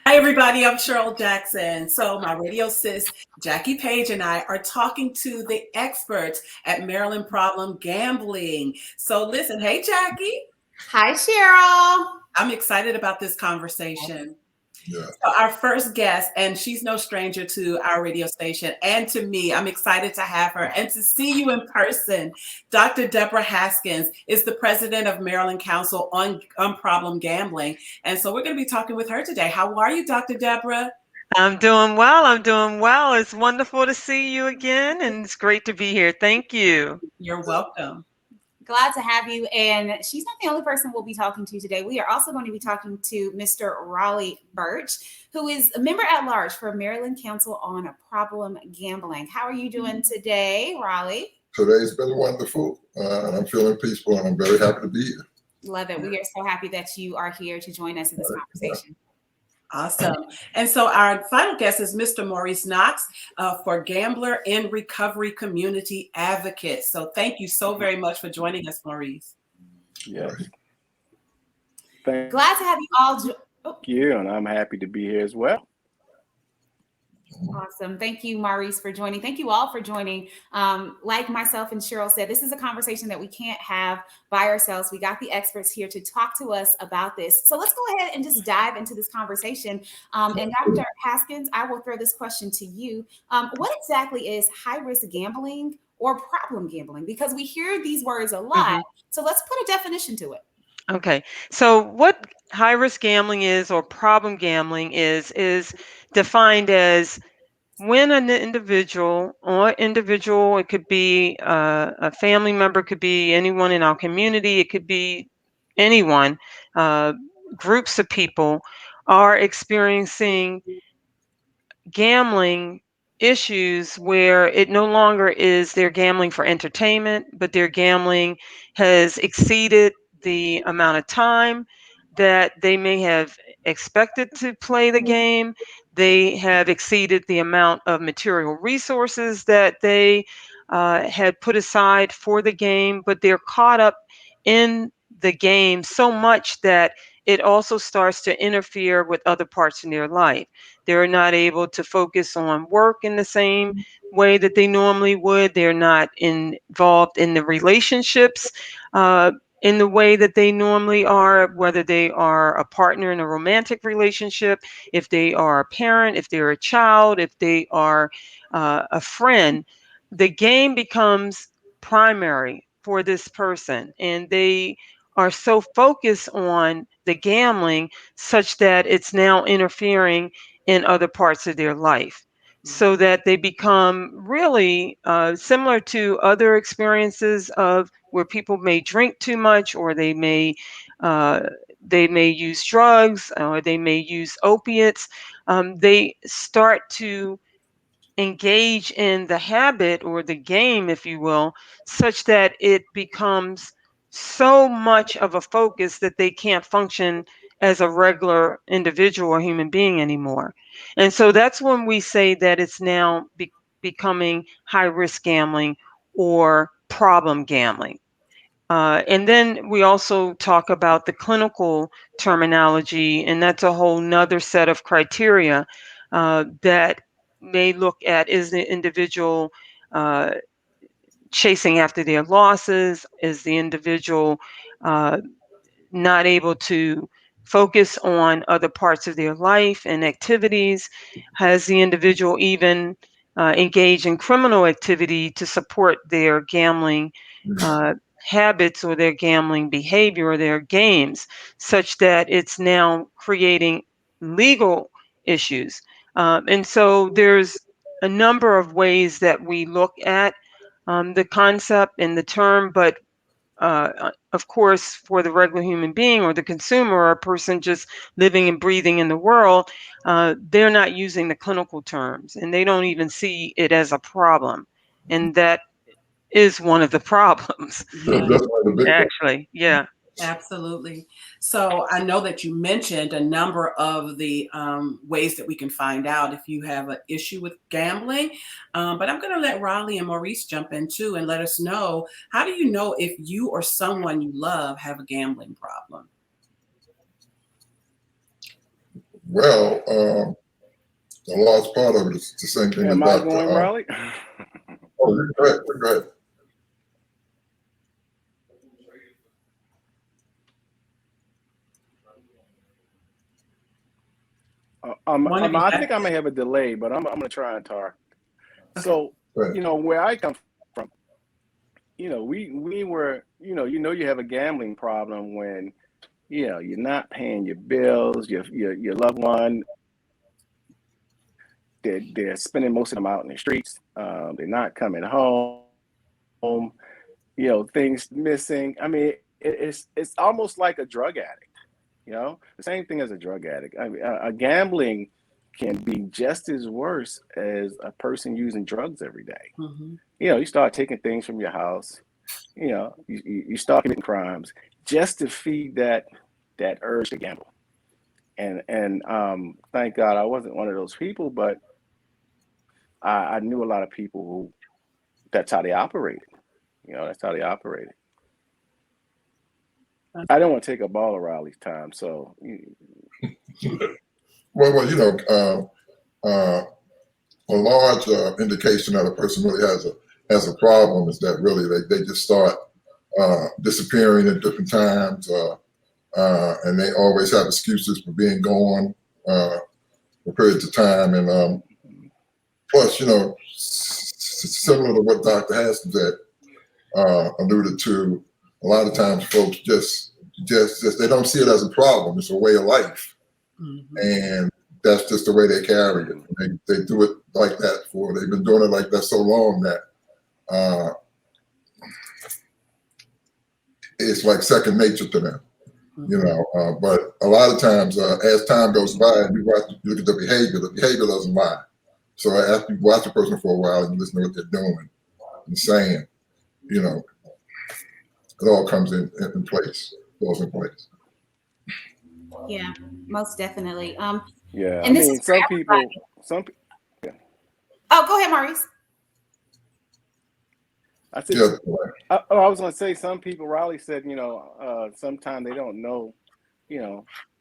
Hi, everybody. I'm Cheryl Jackson. So, my radio sis, Jackie Page, and I are talking to the experts at Maryland Problem Gambling. So, listen, hey, Jackie. Hi, Cheryl. I'm excited about this conversation. Yeah. So, our first guest, and she's no stranger to our radio station and to me. I'm excited to have her and to see you in person. Dr. Deborah Haskins is the president of Maryland Council on Problem Gambling. And so, we're going to be talking with her today. How are you, Dr. Deborah? I'm doing well. I'm doing well. It's wonderful to see you again, and it's great to be here. Thank you. You're welcome. Glad to have you. And she's not the only person we'll be talking to today. We are also going to be talking to Mr. Raleigh Burch, who is a member at large for Maryland Council on Problem Gambling. How are you doing today, Raleigh? Today's been wonderful, and I'm feeling peaceful, and I'm very happy to be here. Love it. We are so happy that you are here to join us in this conversation. Awesome. And so our final guest is Mr. Maurice Knox for Gambler in Recovery Community Advocate. So thank you so very much for joining us, Maurice. Yes. Glad to have you all. Thank you, and I'm happy to be here as well. Awesome. Thank you, Maurice, for joining. Thank you all for joining. Like myself and Cheryl said, this is a conversation that we can't have by ourselves. We got the experts here to talk to us about this. So let's go ahead and just dive into this conversation. And Dr. Haskins, I will throw this question to you. What exactly is high-risk gambling or problem gambling? Because we hear these words a lot. So let's put a definition to it. Okay. So what high-risk gambling is or problem gambling is defined as when an individual, it could be a family member, could be anyone in our community, it could be anyone, groups of people are experiencing gambling issues where it no longer is they're gambling for entertainment, but their gambling has exceeded the amount of time that they may have expected to play the game. They have exceeded the amount of material resources that they had put aside for the game, but they're caught up in the game so much that it also starts to interfere with other parts in their life. They're not able to focus on work in the same way that they normally would. They're not involved in the relationships in the way that they normally are, whether they are a partner in a romantic relationship, if they are a parent, if they're a child, if they are a friend. The game becomes primary for this person, and they are so focused on the gambling such that it's now interfering in other parts of their life, so that they become really similar to other experiences of where people may drink too much, or they may use drugs, or they may use opiates. They start to engage in the habit or the game, if you will, such that it becomes so much of a focus that they can't function as a regular individual or human being anymore. And so that's when we say that it's now becoming high risk gambling or problem gambling. And then we also talk about the clinical terminology, and that's a whole nother set of criteria that may look at, is the individual chasing after their losses? Is the individual not able to focus on other parts of their life and activities? Has the individual even engaged in criminal activity to support their gambling habits or their gambling behavior or their games, such that it's now creating legal issues? And so there's a number of ways that we look at the concept and the term, but of course, for the regular human being or the consumer or a person just living and breathing in the world, they're not using the clinical terms, and they don't even see it as a problem. And that is one of the problems. Actually, yeah. Absolutely. So I know that you mentioned a number of the ways that we can find out if you have an issue with gambling, but I'm going to let Raleigh and Maurice jump in too and let us know, how do you know if you or someone you love have a gambling problem? Well, a large part of it is the same thing Am that I Dr. going, Raleigh? Oh, go ahead. Go ahead. I think I may have a delay, but I'm going to try and talk. Okay. So, Right. Where I come from, we were, you have a gambling problem when, you're not paying your bills, your loved one, they're spending most of them out in the streets. They're not coming home. Things missing. I mean, it's almost like a drug addict. The same thing as a drug addict. I mean, a gambling can be just as worse as a person using drugs every day. Mm-hmm. You start taking things from your house. You start committing crimes just to feed that urge to gamble. And thank God I wasn't one of those people, but I knew a lot of people who that's how they operated. That's how they operated. I don't want to take up all of Raleigh's time, so. Well, a large indication that a person really has a problem is that really they just start disappearing at different times, and they always have excuses for being gone for periods of time. And plus, similar to what Dr. Haskins had alluded to, a lot of times folks just they don't see it as a problem. It's a way of life, and that's just the way they carry it. They do it like that they've been doing it like that so long that it's like second nature to them, but a lot of times as time goes by and you look at the behavior doesn't lie. So after you watch a person for a while and you listen to what they're doing and saying, it all comes in place, falls in place. Yeah, most definitely. Yeah, and this is some people. Yeah. Oh, go ahead, Maurice. I said, I was going to say some people. Raleigh said, sometimes they don't know,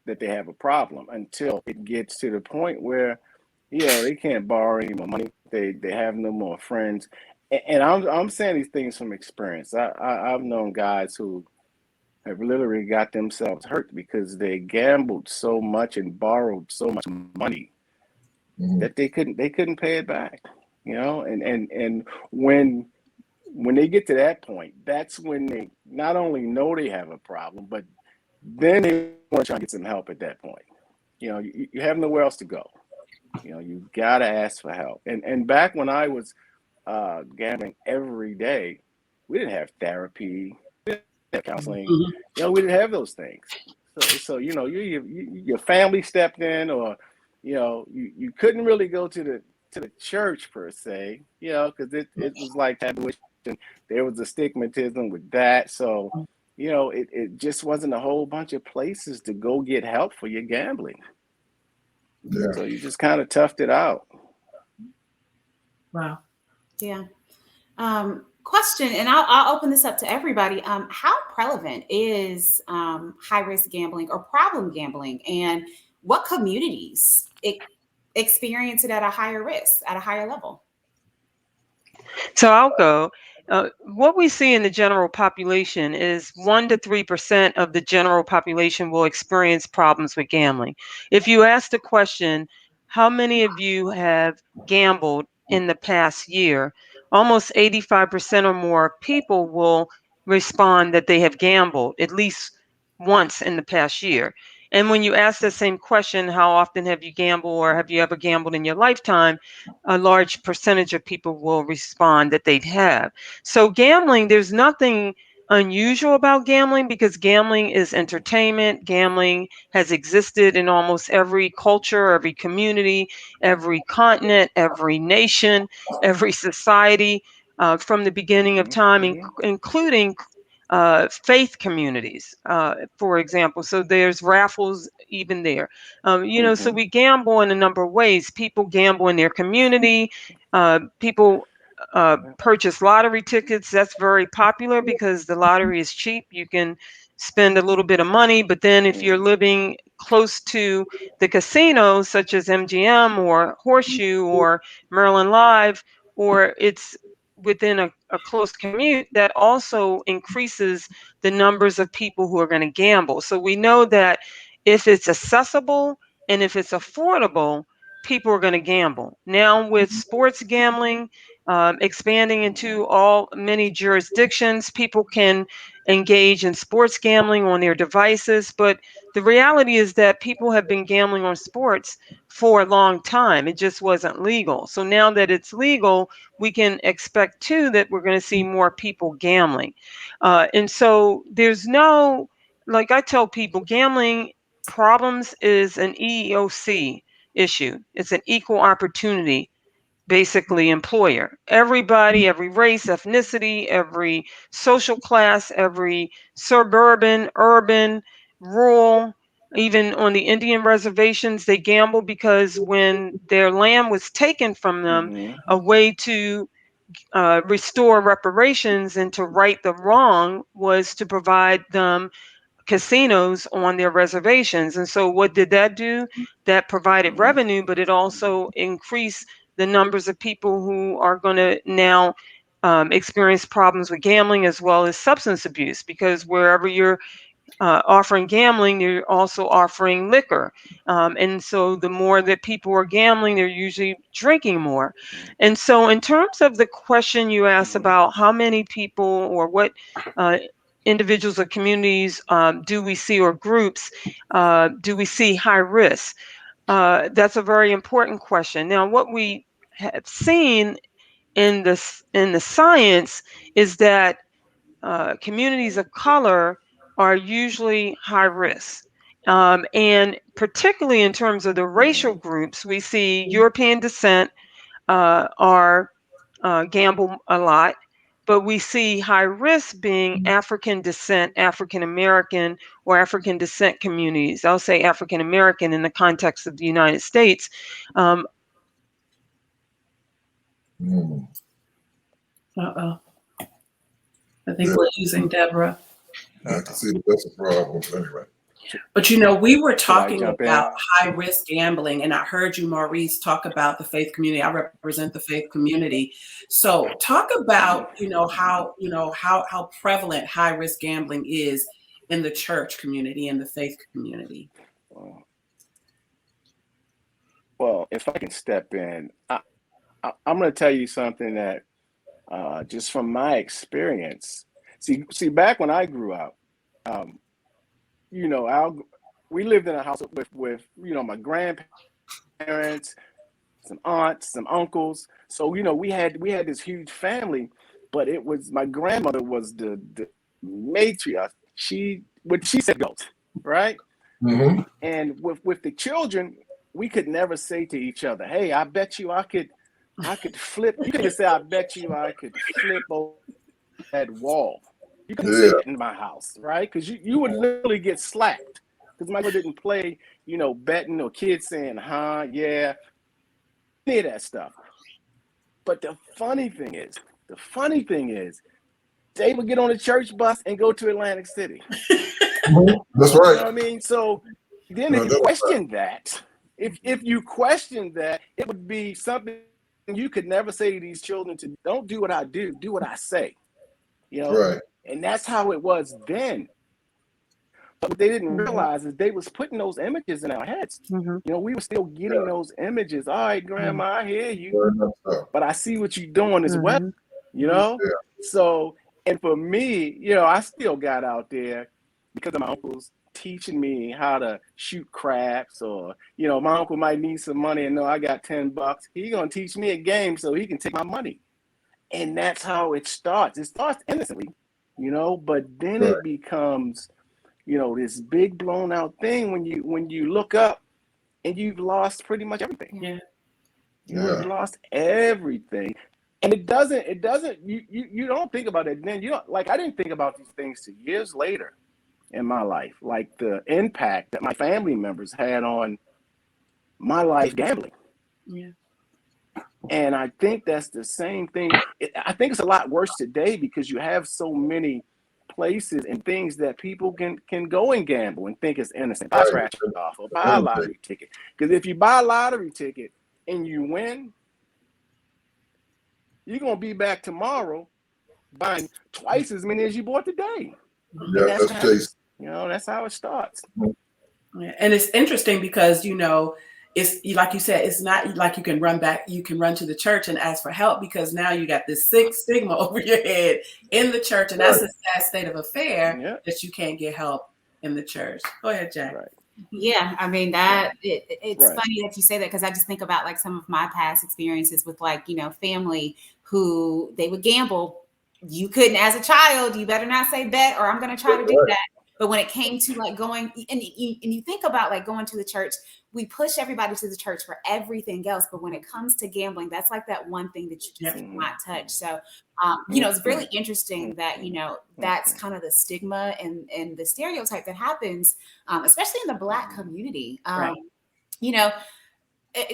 that they have a problem until it gets to the point where, they can't borrow any more money. They have no more friends, and I'm saying these things from experience. I've known guys who have literally got themselves hurt because they gambled so much and borrowed so much money that they couldn't pay it back. And when they get to that point, that's when they not only know they have a problem, but then they want to try to get some help at that point. You have nowhere else to go. You got to ask for help. And back when I was gambling every day, we didn't have therapy, we didn't have counseling. We didn't have those things. So your family stepped in, or you couldn't really go to the church per se, because it was like taboo. There was a stigmatism with that. So, it just wasn't a whole bunch of places to go get help for your gambling. Yeah. So you just kind of toughed it out. Wow. Yeah. Question, and I'll open this up to everybody. How prevalent is high risk gambling or problem gambling, and what communities experience it at a higher risk, at a higher level? So I'll go. What we see in the general population is 1 to 3% of the general population will experience problems with gambling. If you ask the question, how many of you have gambled in the past year? Almost 85% or more people will respond that they have gambled at least once in the past year. And when you ask the same question, how often have you gambled or have you ever gambled in your lifetime? A large percentage of people will respond that they have. So gambling, there's nothing unusual about gambling because gambling is entertainment. Gambling has existed in almost every culture, every community, every continent, every nation, every society from the beginning of time, including faith communities, for example. So there's raffles even there. So we gamble in a number of ways. People gamble in their community. People purchase lottery tickets. That's very popular because the lottery is cheap. You can spend a little bit of money, but then if you're living close to the casinos, such as MGM or Horseshoe or Maryland Live, or it's within a close commute, that also increases the numbers of people who are going to gamble. So we know that if it's accessible and if it's affordable, people are going to gamble. Now with sports gambling expanding into many jurisdictions, people can engage in sports gambling on their devices. But the reality is that people have been gambling on sports for a long time. It just wasn't legal. So now that it's legal, we can expect too that we're going to see more people gambling. And so there's no, like I tell people, gambling problems is an EEOC issue. It's an equal opportunity, basically, employer. Everybody, every race, ethnicity, every social class, every suburban, urban, rural, even on the Indian reservations, they gamble because when their land was taken from them, a way to restore reparations and to right the wrong was to provide them casinos on their reservations. And so what did that do? That provided revenue, but it also increased the numbers of people who are going to now experience problems with gambling as well as substance abuse, because wherever you're offering gambling, you're also offering liquor. And so the more that people are gambling, they're usually drinking more. And so in terms of the question you asked about how many people or what individuals or communities do we see, or groups do we see high risk? That's a very important question. Now, what we have seen in the science is that communities of color are usually high risk. And particularly in terms of the racial groups, we see European descent are gamble a lot, but we see high risk being African descent, African American, or African descent communities. I'll say African American in the context of the United States. Uh-oh. I think we're losing Deborah. I can see that that's a problem. Anyway. But you know, we were talking about high risk gambling, and I heard you, Maurice, talk about the faith community. I represent the faith community. So talk about, how prevalent high risk gambling is in the church community and the faith community. Well, if I can step in, I'm going to tell you something that just from my experience. See, back when I grew up, we lived in a house with my grandparents, some aunts, some uncles. So we had this huge family, but it was my grandmother was the matriarch. What she said goes, right? Mm-hmm. And with the children, we could never say to each other, "Hey, I bet you I could flip." You could say, "I bet you I could flip over that wall." You couldn't say that in my house, right? Because you would literally get slapped. Because my mother didn't play, betting or kids saying, "Huh, yeah," any of that stuff. But the funny thing is, they would get on a church bus and go to Atlantic City. That's right. You know what I mean? So then if you question that, if you question that, it would be something you could never say to these children to don't do what I do what I say. Right. And that's how it was then. But what they didn't realize is they was putting those images in our heads. We were still getting those images. All right, Grandma, I hear you, but I see what you're doing as well. So, and for me, I still got out there because of my uncles teaching me how to shoot craps, or my uncle might need some money and know I got $10. He gonna teach me a game so he can take my money. And that's how it starts. It starts innocently, but then it becomes, this big blown out thing when you look up and you've lost pretty much everything. You've lost everything. And it doesn't, you don't think about it then. I didn't think about these things till years later in my life, like the impact that my family members had on my life gambling. And I think that's the same thing. I think it's a lot worse today because you have so many places and things that people can go and gamble and think it's innocent. Buy scratch off or buy a lottery ticket. Because if you buy a lottery ticket and you win, you're gonna be back tomorrow buying twice as many as you bought today. Yeah, that's Chase. You know, that's how it starts. And it's interesting because, you know, it's like you said, it's not like you can run to the church and ask for help, because now you got this stigma over your head in the church, and that's a sad state of affair that you can't get help in the church. Go ahead, Jack. Right. Yeah, I mean it's funny that you say that, because I just think about like some of my past experiences with, like, you know, family who they would gamble. You couldn't, as a child, you better not say bet or I'm going to try to do that. But when it came to like going, and you think about like going to the church, we push everybody to the church for everything else. But when it comes to gambling, that's like that one thing that you just cannot touch. So, you know, it's really interesting that, you know, that's kind of the stigma and the stereotype that happens, especially in the Black community. You know,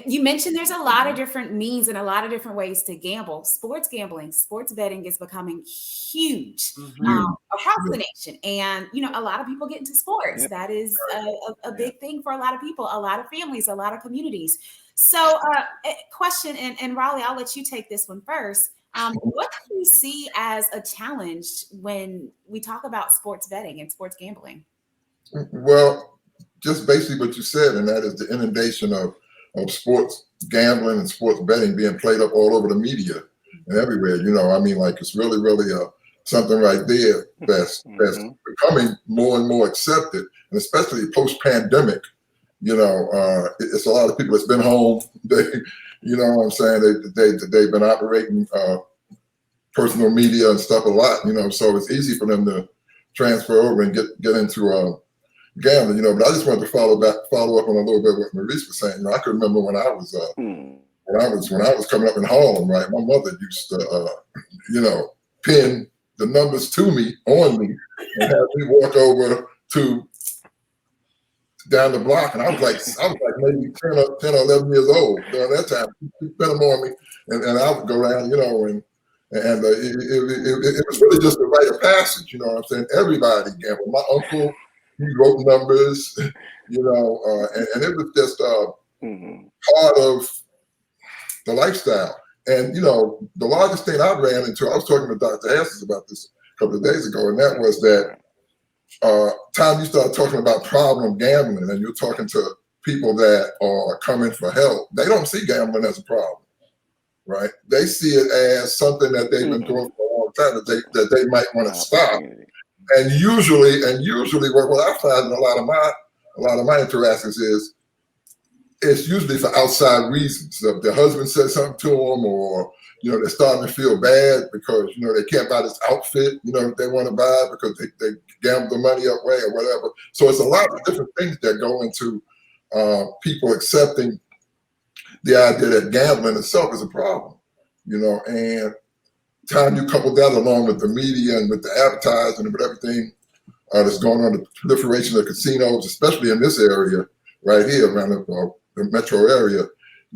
you mentioned there's a lot of different means and a lot of different ways to gamble. Sports gambling, sports betting is becoming huge across the nation. And, you know, a lot of people get into sports. That is a big thing for a lot of people, a lot of families, a lot of communities. So question, and Raleigh, I'll let you take this one first. What do you see as a challenge when we talk about sports betting and sports gambling? Well, just basically what you said, and that is the inundation of sports gambling and sports betting being played up all over the media and everywhere. You know, I mean, like, it's really something right there that's becoming more and more accepted, and especially post-pandemic. You know, it's a lot of people that's been home. They, you know what I'm saying? They've been operating personal media and stuff a lot. You know, so it's easy for them to transfer over and get into gambling, you know. But I just wanted to follow up on a little bit what Maurice was saying. You know, I can remember when I was coming up in Harlem, right? My mother used to, you know, pin the numbers to me on me and have me walk over to down the block, and I was like maybe 10 or 11 years old during that time. She pin them on me, and I would go around, you know, and it was really just a rite of passage, you know what I'm saying? Everybody gambled. My uncle, he wrote numbers, you know, and it was just part of the lifestyle. And, you know, the largest thing I ran into, I was talking to Dr. Haskins about this a couple of days ago, and that was that time you start talking about problem gambling and you're talking to people that are coming for help, they don't see gambling as a problem, right? They see it as something that they've been doing for a long time that they might want to stop. And usually what I find in a lot of my interactions is it's usually for outside reasons. So if the husband says something to them, or, you know, they're starting to feel bad because, you know, they can't buy this outfit, you know, that they want to buy because they gambled the money away or whatever. So it's a lot of different things that go into people accepting the idea that gambling itself is a problem, you know. And time you couple that along with the media and with the advertising and with everything that's going on, the proliferation of casinos, especially in this area right here around the metro area,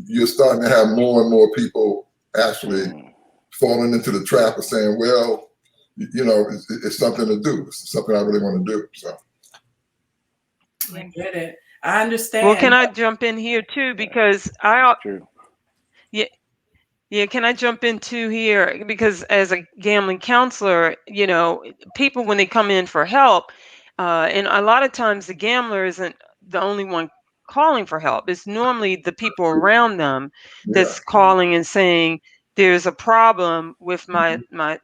you're starting to have more and more people actually falling into the trap of saying, well, you know, it's something to do. It's something I really want to do. So I get it. I understand. Well, can I jump in here too? Because can I jump in too here? Because as a gambling counselor, you know, people, when they come in for help, and a lot of times the gambler isn't the only one calling for help. It's normally the people around them that's calling and saying, there's a problem with my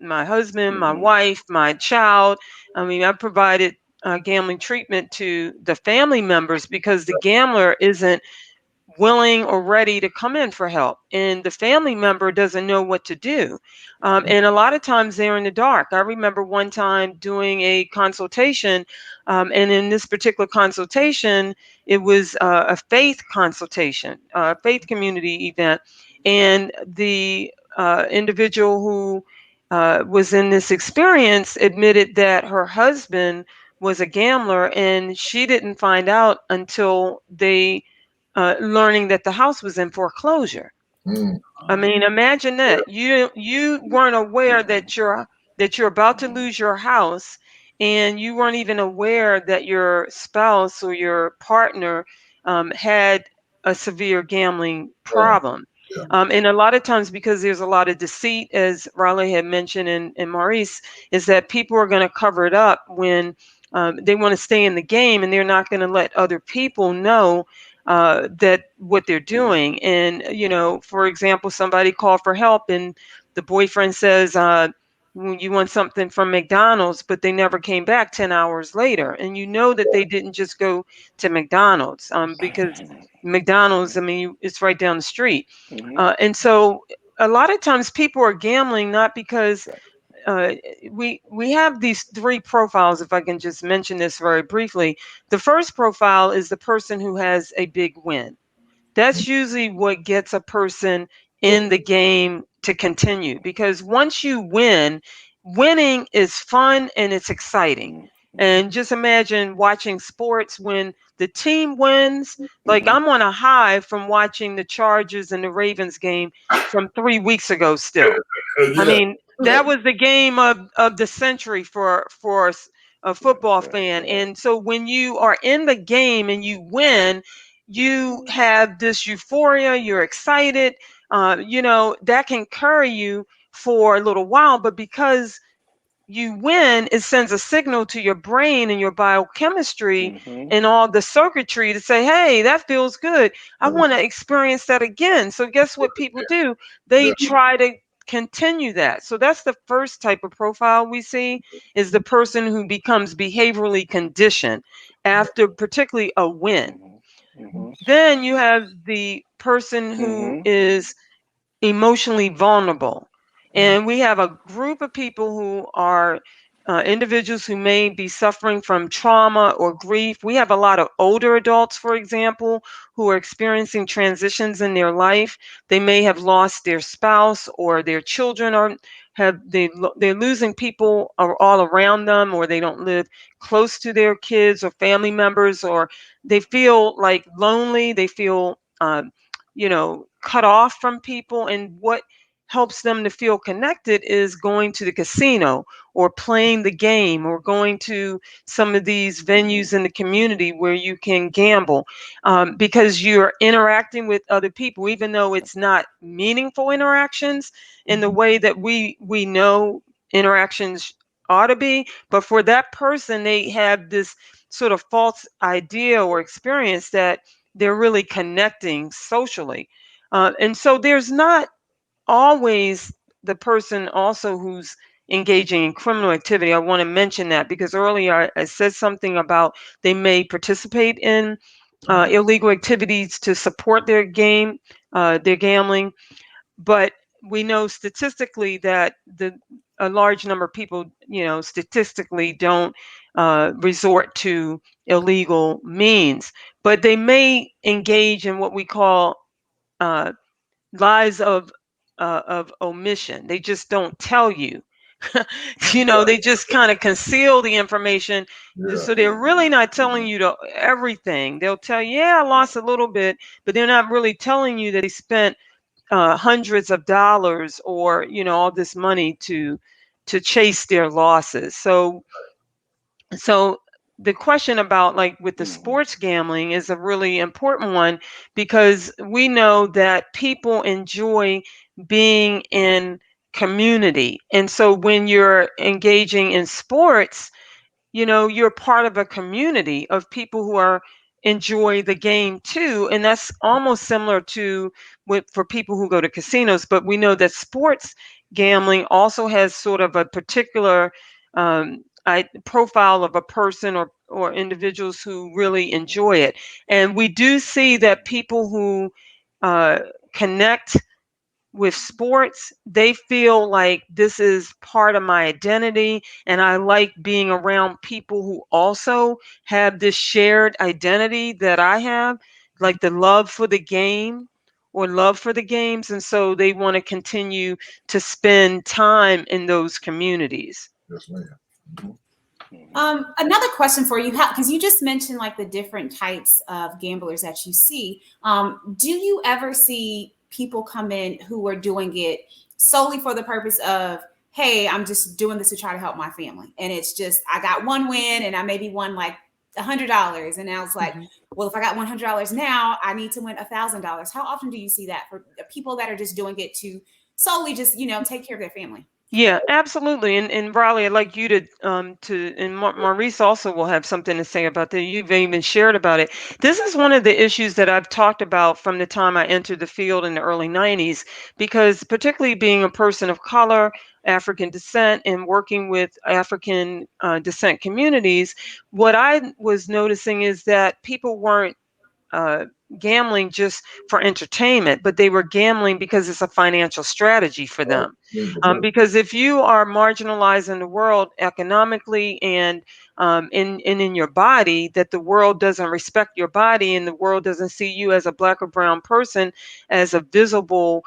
husband, my wife, my child. I mean, I provided gambling treatment to the family members because the gambler isn't willing or ready to come in for help, and the family member doesn't know what to do, and a lot of times they're in the dark. I remember one time doing a consultation, and in this particular consultation, it was a faith consultation, a faith community event, and the individual who was in this experience admitted that her husband was a gambler, and she didn't find out until they learning that the house was in foreclosure. I mean, imagine that you weren't aware that you're about to lose your house, and you weren't even aware that your spouse or your partner had a severe gambling problem. Yeah. And a lot of times, because there's a lot of deceit, as Raleigh had mentioned, and Maurice, is that people are going to cover it up when they want to stay in the game, and they're not going to let other people know that what they're doing. And, you know, for example, somebody called for help, and the boyfriend says, you want something from McDonald's, but they never came back 10 hours later. And you know that they didn't just go to McDonald's because McDonald's, I mean, it's right down the street. And so a lot of times people are gambling not because we have these three profiles, if I can just mention this very briefly. The first profile is the person who has a big win. That's usually what gets a person in the game to continue, because once you win, winning is fun and it's exciting. And just imagine watching sports when the team wins. Like, I'm on a high from watching the Chargers and the Ravens game from 3 weeks ago still. I mean, that was the game of the century for a football fan. And so when you are in the game and you win, you have this euphoria, you're excited, you know, that can carry you for a little while, but because you win, it sends a signal to your brain and your biochemistry and all the circuitry to say, hey, that feels good. I want to experience that again. So guess what people do? They try to continue that. So that's the first type of profile we see, is the person who becomes behaviorally conditioned after particularly a win. Then you have the person who is emotionally vulnerable. And we have a group of people who are individuals who may be suffering from trauma or grief. We have a lot of older adults, for example, who are experiencing transitions in their life. They may have lost their spouse, or their children they're losing people all around them, or they don't live close to their kids or family members, or they feel like lonely. They feel cut off from people. And what helps them to feel connected is going to the casino or playing the game or going to some of these venues in the community where you can gamble, because you're interacting with other people, even though it's not meaningful interactions in the way that we know interactions ought to be. But for that person, they have this sort of false idea or experience that they're really connecting socially. And so there's not always the person also who's engaging in criminal activity. I want to mention that because earlier I said something about they may participate in illegal activities to support their gambling. But we know statistically that a large number of people, statistically don't resort to illegal means, but they may engage in what we call lies of omission. They just don't tell you. They just kind of conceal the information. So they're really not telling you everything. They'll tell you, yeah, I lost a little bit, but they're not really telling you that they spent hundreds of dollars or all this money to chase their losses. So the question about, like, with the sports gambling is a really important one, because we know that people enjoy being in community. And so when you're engaging in sports, you're part of a community of people who enjoy the game too. And that's almost similar to for people who go to casinos. But we know that sports gambling also has sort of a particular profile of a person or individuals who really enjoy it. And we do see that people who connect with sports, they feel like this is part of my identity, and I like being around people who also have this shared identity that I have, like the love for the game or love for the games. And so they want to continue to spend time in those communities. Yes, ma'am. Another question for you, because you just mentioned like the different types of gamblers that you see. Do you ever see people come in who are doing it solely for the purpose of hey, I'm just doing this to try to help my family. And it's just, I got one win and I maybe won like $100. And now it's like, well, if I got $100 now, I need to win $1,000. How often do you see that for people that are just doing it to solely just, take care of their family? Yeah, absolutely. And Raleigh, I'd like you to and Maurice also will have something to say about that. You've even shared about it. This is one of the issues that I've talked about from the time I entered the field in the early 90s, because particularly being a person of color, African descent, and working with African descent communities, what I was noticing is that people weren't uh, gambling just for entertainment, but they were gambling because it's a financial strategy for them. Because if you are marginalized in the world economically and in your body, that the world doesn't respect your body and the world doesn't see you as a Black or brown person, as a visible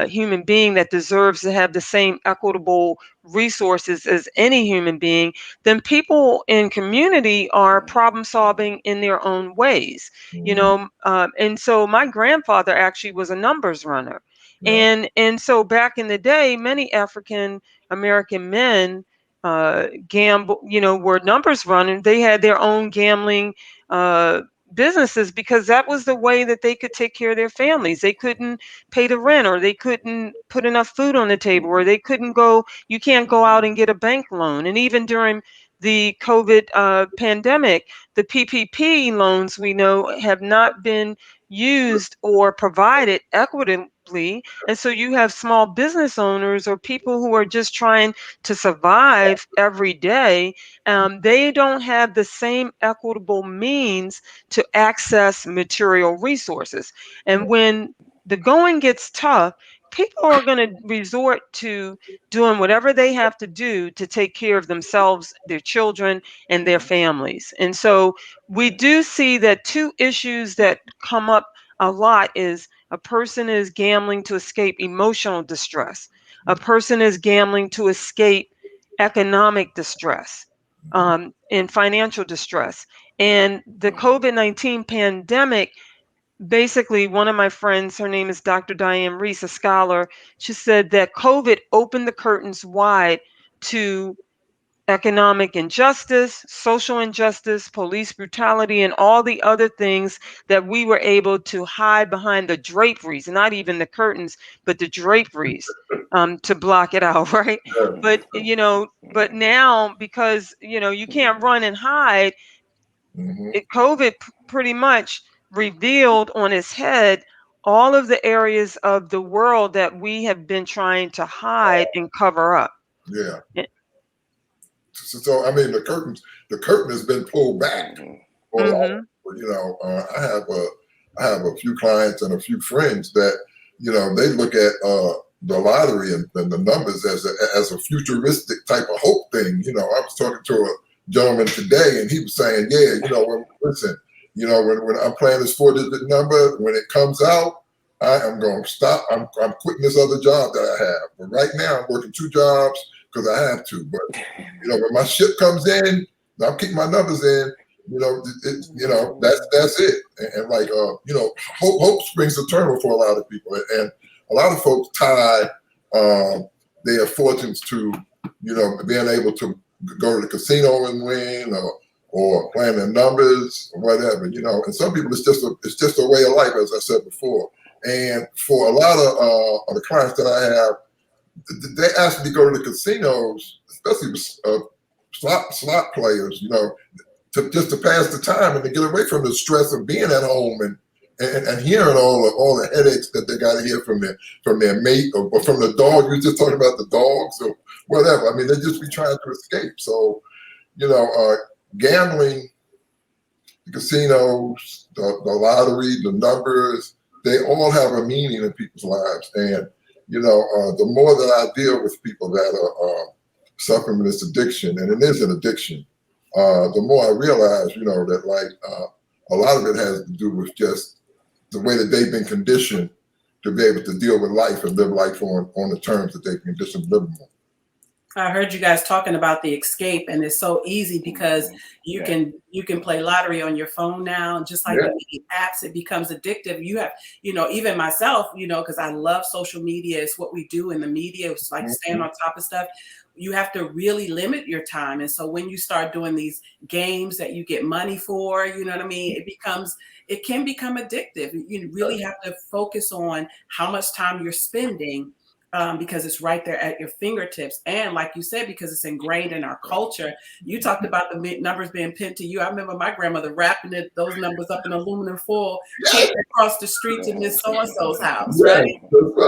human being that deserves to have the same equitable resources as any human being, then people in community are problem solving in their own ways. And so my grandfather actually was a numbers runner. And so back in the day, many African American men gamble, were numbers running. They had their own gambling businesses because that was the way that they could take care of their families. They couldn't pay the rent, or they couldn't put enough food on the table, or they couldn't go, you can't go out and get a bank loan. And even during the COVID pandemic, the PPP loans, we know, have not been used or provided equitably. And so you have small business owners or people who are just trying to survive every day. They don't have the same equitable means to access material resources. And when the going gets tough, people are going to resort to doing whatever they have to do to take care of themselves, their children, and their families. And so we do see that two issues that come up a lot is a person is gambling to escape emotional distress. A person is gambling to escape economic distress and financial distress. And the COVID-19 pandemic, basically, one of my friends, her name is Dr. Diane Reese, a scholar, she said that COVID opened the curtains wide to economic injustice, social injustice, police brutality, and all the other things that we were able to hide behind the draperies, not even the curtains, but the draperies, to block it out, right? But but now, because you can't run and hide, COVID pretty much revealed on its head all of the areas of the world that we have been trying to hide and cover up. Yeah. So I mean, the curtain has been pulled back. I have a few clients and a few friends that they look at the lottery and the numbers as a futuristic type of hope thing. I was talking to a gentleman today, and he was saying, listen, when I'm playing this 4-digit number, when it comes out, I am going to stop. I'm quitting this other job that I have. But right now, I'm working 2 jobs because I have to. But when my ship comes in, I'll keep my numbers in. That's it. And like hope springs eternal for a lot of people, and a lot of folks tie their fortunes to being able to go to the casino and win, or playing their numbers or whatever. And some people it's just a way of life, as I said before. And for a lot of the clients that I have, they ask me to go to the casinos, especially with slot players, just to pass the time and to get away from the stress of being at home and hearing all the headaches that they got to hear from their mate or from the dog. You were just talking about the dogs or whatever. I mean, they just be trying to escape. So, gambling, the casinos, the lottery, the numbers, they all have a meaning in people's lives. And, the more that I deal with people that are suffering from this addiction, and it is an addiction, the more I realize, that a lot of it has to do with just the way that they've been conditioned to be able to deal with life and live life on the terms that they've been conditioned to live on. I heard you guys talking about the escape, and it's so easy because you can play lottery on your phone now, and just like with the apps, it becomes addictive. You have, even myself, because I love social media. It's what we do in the media. It's like staying on top of stuff. You have to really limit your time, and so when you start doing these games that you get money for, you know what I mean, it can become addictive. You really have to focus on how much time you're spending. Because it's right there at your fingertips. And like you said, because it's ingrained in our culture. You talked about the numbers being pinned to you. I remember my grandmother wrapping those numbers up in aluminum foil, taking across the street to Miss So-and-so's house, right?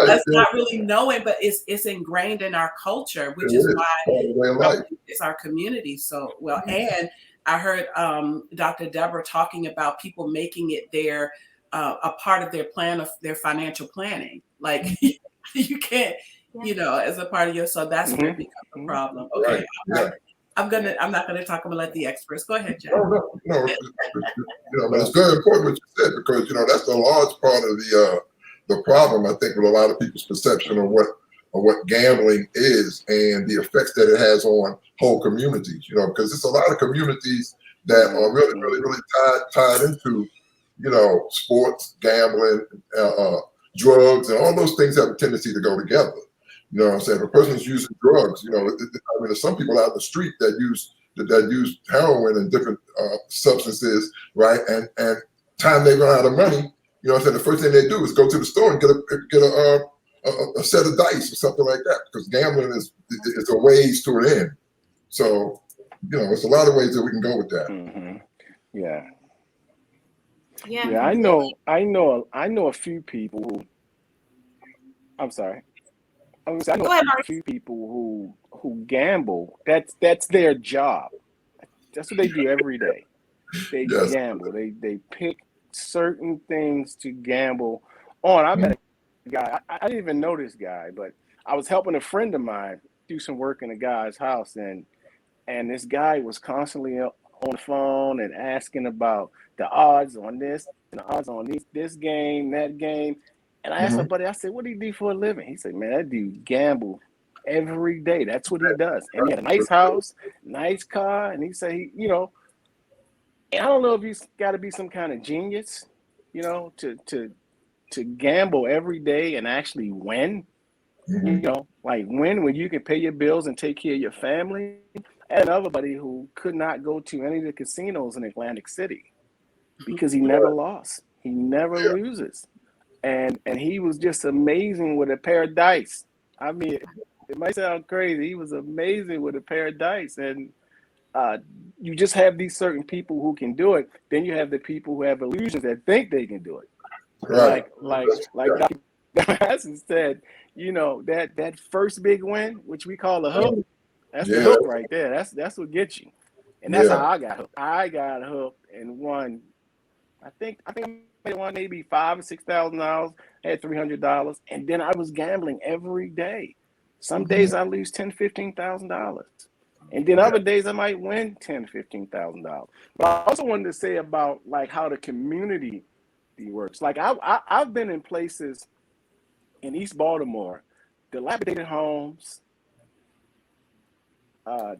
That's not really knowing, but it's ingrained in our culture, which is why it's our community. So, and I heard Dr. Deborah talking about people making it a part of their plan of their financial planning. Like, you can't, as a part of your, so that's where it becomes a problem. Okay. I'm not gonna talk. I'm gonna let the experts go ahead, Jack. No. But it's very important what you said, because that's a large part of the problem, I think, with a lot of people's perception of what gambling is and the effects that it has on whole communities. Because it's a lot of communities that are really, really, really tied into sports, gambling, drugs, and all those things have a tendency to go together. You know what I'm saying? If a person's using drugs, there's some people out in the street that use heroin and different substances, right? And time they run out of money, the first thing they do is go to the store and get a set of dice or something like that, because gambling is a ways to an end. So, it's a lot of ways that we can go with that. Mm-hmm. Yeah, I know a few people who. I'm sorry. I know a few people who gamble. That's their job. That's what they do every day. They gamble. They pick certain things to gamble on. I met a guy. I didn't even know this guy, but I was helping a friend of mine do some work in a guy's house, and this guy was constantly on the phone and asking about the odds on this and the odds on this game, that game. And I asked my buddy, I said, what do you do for a living? He said, man, that dude gamble every day. That's what he does. And he had a nice house, nice car. And he said, and I don't know if he's got to be some kind of genius, to gamble every day and actually win, like win when you can pay your bills and take care of your family. And another buddy who could not go to any of the casinos in Atlantic City because he never lost. He never loses. And he was just amazing with a pair of dice. I mean, it might sound crazy. He was amazing with a pair of dice. And you just have these certain people who can do it. Then you have the people who have illusions that think they can do it. Right. Like Dr. Haskins said, that first big win, which we call a hook, that's the hook right there. That's what gets you. And that's how I got hooked. I got hooked and won. I think I won maybe $5,000 or $6,000. Had $300, and then I was gambling every day. Some days I lose $10,000, $15,000, and then other days I might win $10,000, $15,000. But I also wanted to say about like how the community works. Like I've been in places in East Baltimore, dilapidated homes,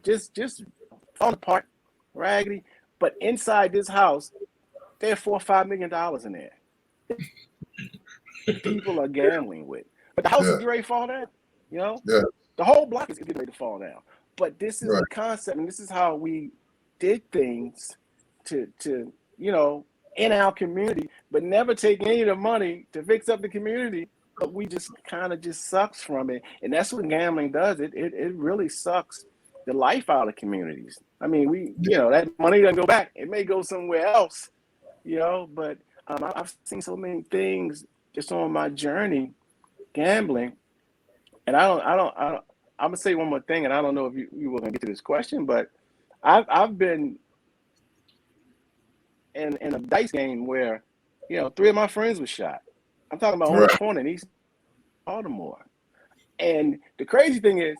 just falling apart, raggedy. But inside this house, there are $4 or $5 million in there. People are gambling with, but the house is getting ready to fall down. The whole block is getting ready to fall down. But this is the concept, and this is how we did things to in our community, but never take any of the money to fix up the community. But we just kind of sucks from it, and that's what gambling does. It really sucks the life out of communities. I mean, that money doesn't go back. It may go somewhere else, But I've seen so many things just on my journey gambling, and I'm gonna say one more thing, and I don't know if you were gonna get to this question, but I've been in a dice game where 3 of my friends were shot. I'm talking about on the corner in East Baltimore. And the crazy thing is,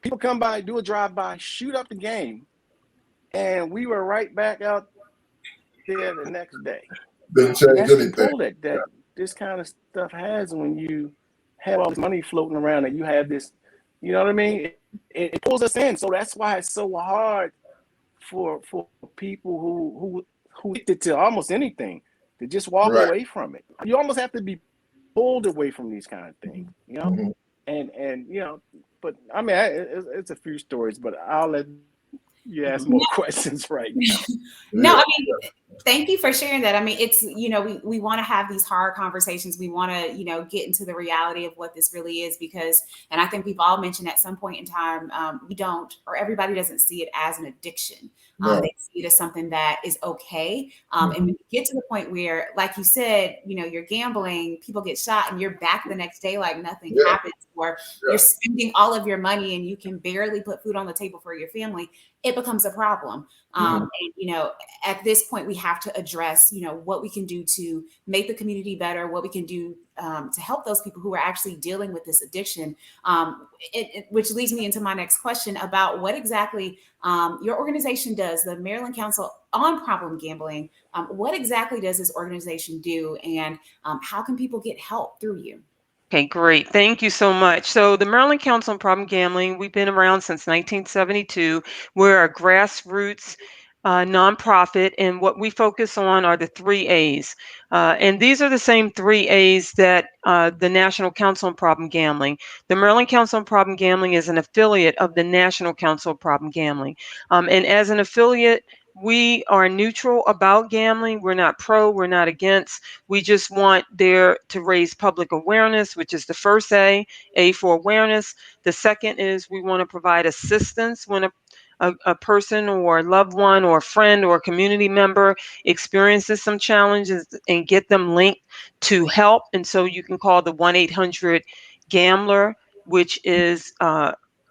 people come by, do a drive-by, shoot up the game, and we were right back out there the next day. Didn't change That's anything. the pull that this kind of stuff has when you have all this money floating around and you have this, you know what I mean? it pulls us in. So that's why it's so hard for people who addicted to almost anything to just walk Right. away from it. You almost have to be pulled away from these kind of things, you know. Mm-hmm. And you know, but I mean, it's a few stories, but I'll let you ask more questions right now. No, Yeah. I mean, thank you for sharing that. I mean, it's, you know, we want to have these hard conversations. We want to, you know, get into the reality of what this really is, because, and I think we've all mentioned at some point in time, we don't, or everybody doesn't see it as an addiction. No. They see it as something that is okay. Mhm. And when you get to the point where, like you said, you know, you're gambling, people get shot, and you're back the next day like nothing Yeah. happened, or Yeah. you're spending all of your money and you can barely put food on the table for your family, it becomes a problem. Mhm. And, you know, at this point, we have to address, you know, what we can do to make the community better, what we can do to help those people who are actually dealing with this addiction. Which leads me into my next question about what exactly your organization does, the Maryland Council on Problem Gambling. What exactly does this organization do, and how can people get help through you? Okay, great. Thank you so much. So the Maryland Council on Problem Gambling, we've been around since 1972. We're a grassroots nonprofit, and what we focus on are the 3 A's. And these are the same 3 A's that the National Council on Problem Gambling. The Maryland Council on Problem Gambling is an affiliate of the National Council on Problem Gambling. And as an affiliate, we are neutral about gambling. We're not pro, we're not against. We just want there to raise public awareness, which is the first A for awareness. The second is we want to provide assistance when a person or a loved one or a friend or a community member experiences some challenges, and get them linked to help. And so you can call the 1-800-GAMBLER, which is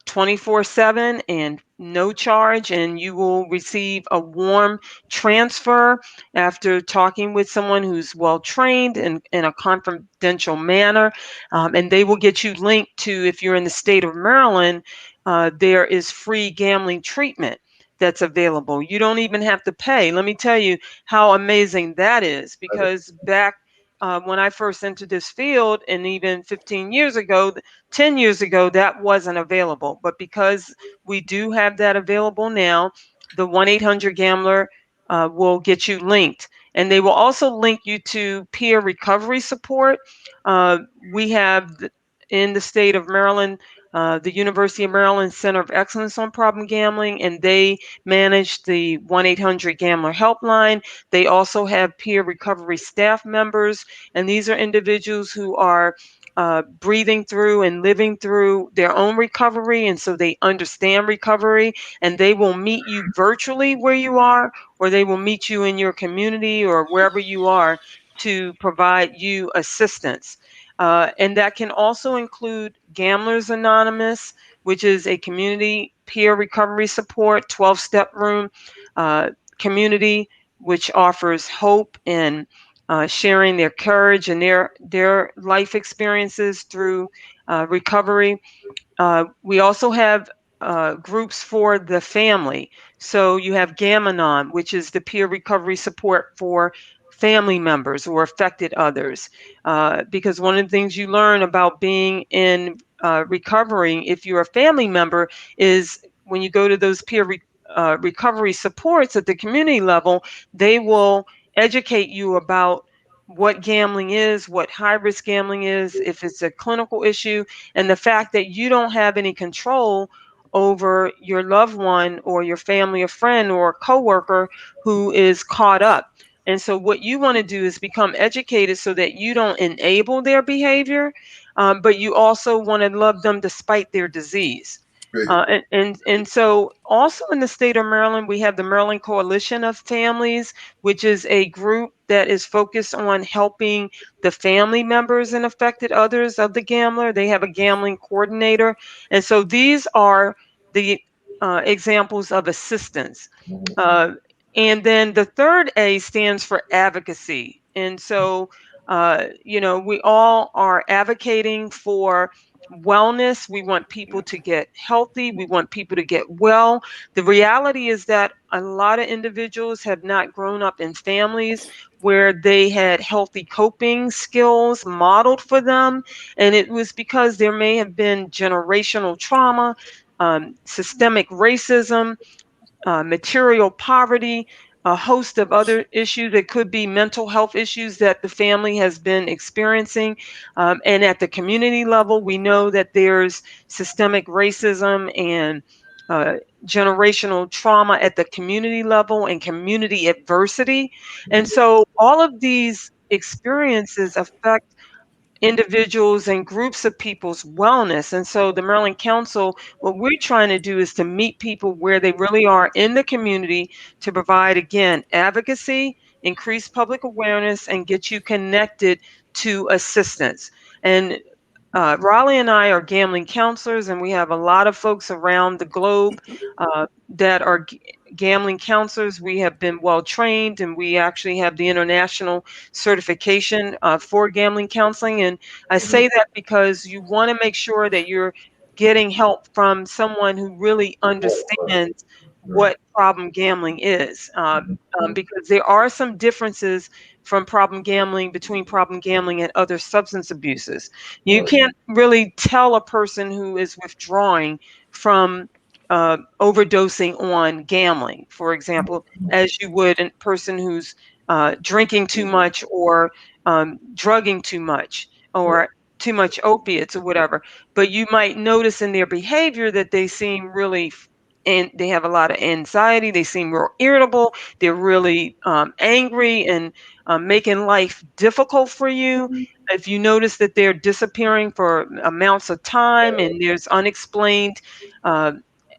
24/7 and no charge, and you will receive a warm transfer after talking with someone who's well trained in a confidential manner. And they will get you linked to, if you're in the state of Maryland, there is free gambling treatment that's available. You don't even have to pay. Let me tell you how amazing that is, because back when I first entered this field, and even 15 years ago, 10 years ago, that wasn't available. But because we do have that available now, the 1-800-GAMBLER will get you linked. And they will also link you to peer recovery support. We have in the state of Maryland, the University of Maryland Center of Excellence on Problem Gambling, and they manage the 1-800-GAMBLER helpline. They also have peer recovery staff members, and these are individuals who are breathing through and living through their own recovery, and so they understand recovery, and they will meet you virtually where you are, or they will meet you in your community or wherever you are to provide you assistance. And that can also include Gamblers Anonymous, which is a community peer recovery support 12-step room community, which offers hope and sharing their courage and their life experiences through recovery. We also have groups for the family. So you have Gamanon, which is the peer recovery support for family members or affected others. Because one of the things you learn about being in recovery, if you're a family member, is when you go to those peer recovery supports at the community level, they will educate you about what gambling is, what high-risk gambling is, if it's a clinical issue, and the fact that you don't have any control over your loved one or your family or friend or coworker who is caught up. And so what you want to do is become educated so that you don't enable their behavior, but you also want to love them despite their disease. And so also in the state of Maryland, we have the Maryland Coalition of Families, which is a group that is focused on helping the family members and affected others of the gambler. They have a gambling coordinator. And so these are the examples of assistance. And then the third A stands for advocacy. And so, we all are advocating for wellness. We want people to get healthy. We want people to get well. The reality is that a lot of individuals have not grown up in families where they had healthy coping skills modeled for them. And it was because there may have been generational trauma. systemic racism, material poverty, a host of other issues. It could be mental health issues that the family has been experiencing. And at the community level, we know that there's systemic racism and generational trauma at the community level and community adversity. And so all of these experiences affect individuals and groups of people's wellness. And so the Maryland Council, what we're trying to do is to meet people where they really are in the community to provide, again, advocacy, increase public awareness, and get you connected to assistance. And Raleigh and I are gambling counselors, and we have a lot of folks around the globe that are gambling counselors. We have been well trained, and we actually have the international certification for gambling counseling. And I say that because you want to make sure that you're getting help from someone who really understands what problem gambling is, because there are some differences from problem gambling between problem gambling and other substance abuses. You can't really tell a person who is withdrawing from overdosing on gambling, for example, as you would a person who's drinking too much or drugging too much or too much opiates or whatever. But you might notice in their behavior that they seem really and they have a lot of anxiety. They seem real irritable. They're really angry and making life difficult for you. If you notice that they're disappearing for amounts of time and there's unexplained uh,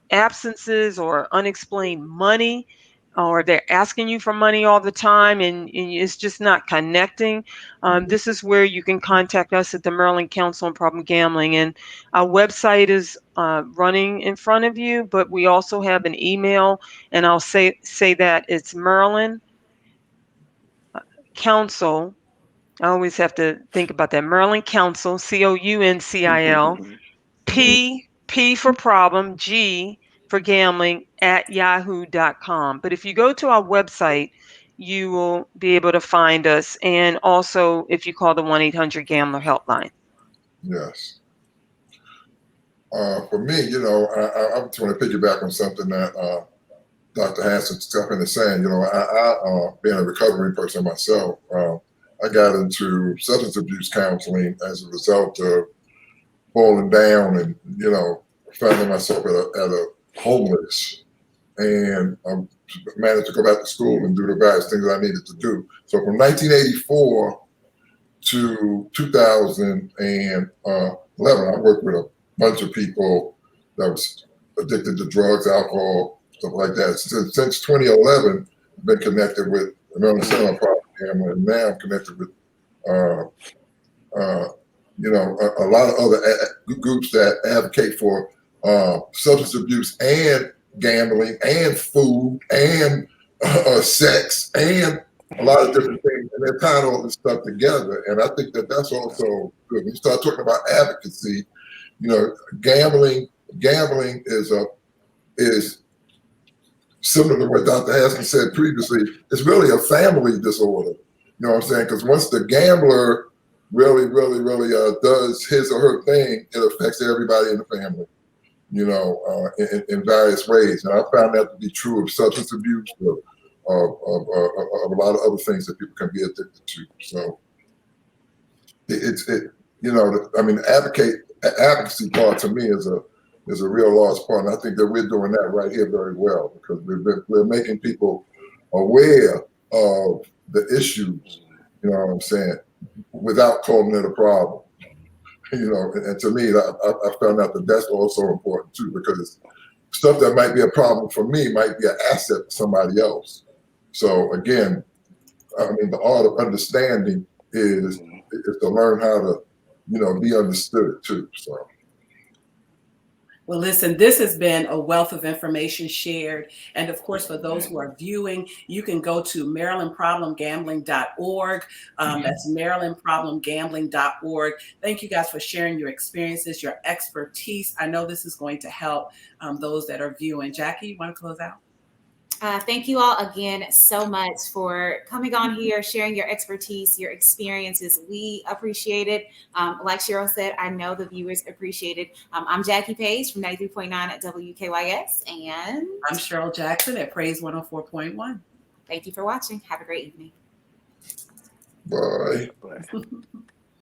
absences or unexplained money, or they're asking you for money all the time and it's just not connecting, this is where you can contact us at the Maryland Council on Problem Gambling. And our website is running in front of you, but we also have an email, and I'll say that it's Maryland Council. I always have to think about that. Maryland Council, COUNCIL, P for problem, G for gambling at yahoo.com. But if you go to our website, you will be able to find us. And also, if you call the 1-800-GAMBLER helpline. Yes. For me, you know, I just want to piggyback on something that Dr. Haskins is saying. You know, I being a recovering person myself, I got into substance abuse counseling as a result of falling down and, you know, finding myself at a homeless, and I managed to go back to school and do the various things I needed to do. So from 1984 to 2011, I worked with a bunch of people that was addicted to drugs, alcohol, stuff like that. Since 2011, I've been connected with the Maryland Center on Problem Gambling, and now I'm connected with you know, a lot of other groups that advocate for substance abuse and gambling and food and sex and a lot of different things, and they're tying all this stuff together. And I think that that's also good. When you start talking about advocacy, you know, gambling is similar to what Dr. Haskins said previously. It's really a family disorder. You know what I'm saying? Because once the gambler really does his or her thing, it affects everybody in the family, you know, in various ways. And I found that to be true of substance abuse, of a lot of other things that people can be addicted to. So you know, I mean, advocacy part to me is a real lost part. And I think that we're doing that right here very well, because we're making people aware of the issues, you know what I'm saying, without calling it a problem. You know, and to me, I found out that that's also important too, because stuff that might be a problem for me might be an asset to somebody else. So again, I mean, the art of understanding is to learn how to, you know, be understood too. So. Well, listen, this has been a wealth of information shared. And of course, for those who are viewing, you can go to MarylandProblemGambling.org. That's MarylandProblemGambling.org. Thank you guys for sharing your experiences, your expertise. I know this is going to help those that are viewing. Jackie, you want to close out? Thank you all again so much for coming on here, sharing your expertise, your experiences. We appreciate it. Like Cheryl said, I know the viewers appreciate it. I'm Jackie Page from 93.9 at WKYS. And I'm Cheryl Jackson at Praise 104.1. Thank you for watching. Have a great evening. Bye. But